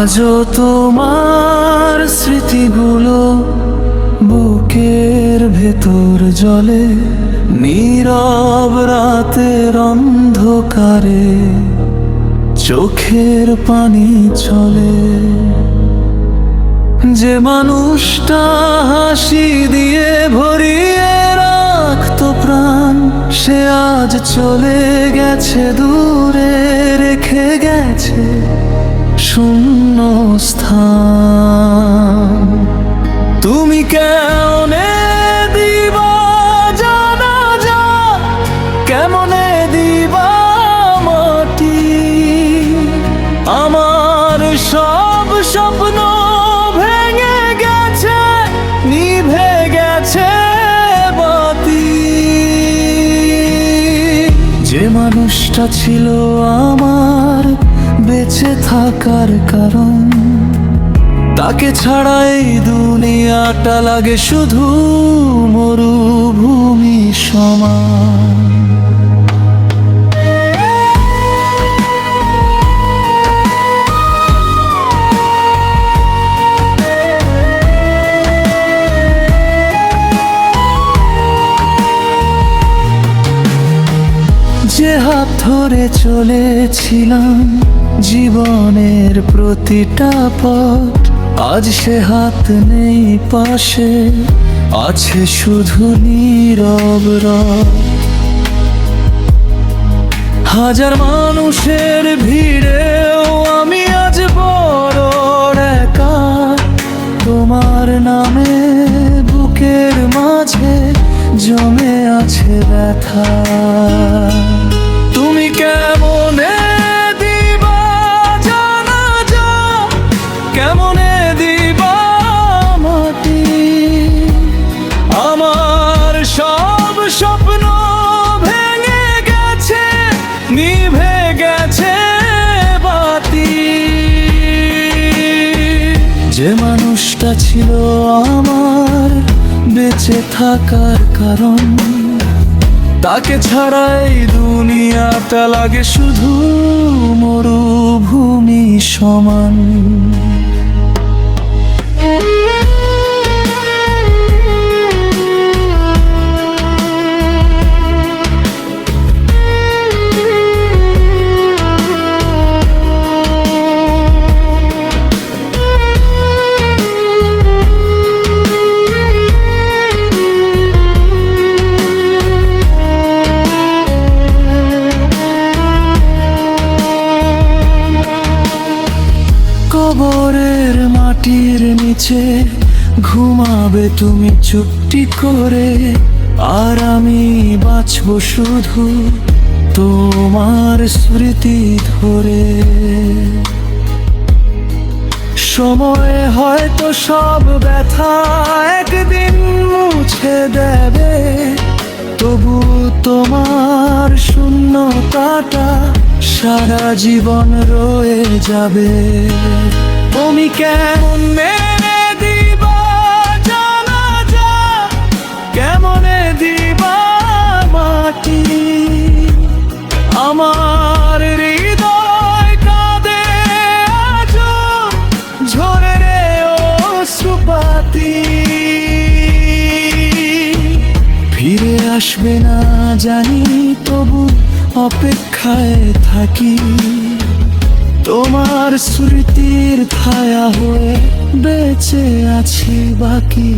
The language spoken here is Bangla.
আজও তোমার স্মৃতিগুলো বুকের ভেতর জ্বলে, নীরব রাতের অন্ধকারে চোখের পানি চলে। যে মানুষটা হাসি দিয়ে ভরিয়ে রাখতো প্রাণ, সে আজ চলে গেছে দূরে, রেখে গেছে শূন্য স্থান। তুমি কেমনে দিবা জানাজা, কেমনে দিবা মাটি, আমার সব স্বপ্ন ভেঙে গেছে, নিভে গেছে বাতি। যে মানুষটা ছিল আমার বেঁচে থাকার কারণ, তাকে ছাড়া এই দুনিয়াটা লাগে শুধু মরুভূমি সমান। যে হাত ধরে চলেছিলাম জীবনের প্রতিটা পথ, আজ সে হাত নেই পাশে, আছে শুধু নীরব রব। হাজার মানুষের ভিড়েও আমি আজ বড় একা, তোমার নামে বুকের মাঝে জমে আছে ব্যথা। তুমি কেমনে দিবা জানাজা, কেমনে দিবা মাটি, আমার সব স্বপ্ন ভেঙে গেছে, নিভে গেছে বাতি। যে মানুষটা ছিল আমার বেঁচে থাকার কারণ, তাকে ছাড়াই দুনিয়াটা লাগে শুধু মরুভূমি সমান। কবরের মাটির নিচে ঘুমাবে তুমি চুপটি করে, আর আমি বাঁচবো শুধু তোমার স্মৃতি ধরে। সময় হয়তো সব ব্যথা একদিন মুছে দেবে, তবু তোমার শূন্যতাটা সারা জীবন রয়ে যাবে। তুমি কেমনে দিবা জানাজা, কেমনে দিবা মাটি, আমার হৃদয় কাঁদে আজো ঝরে রে অশ্রুপাতি। ফিরে আসবে না জানি, তবু অপেক্ষায় থাকি, তোমার স্মৃতির ছায়া হয়ে বেঁচে আছি বাকি।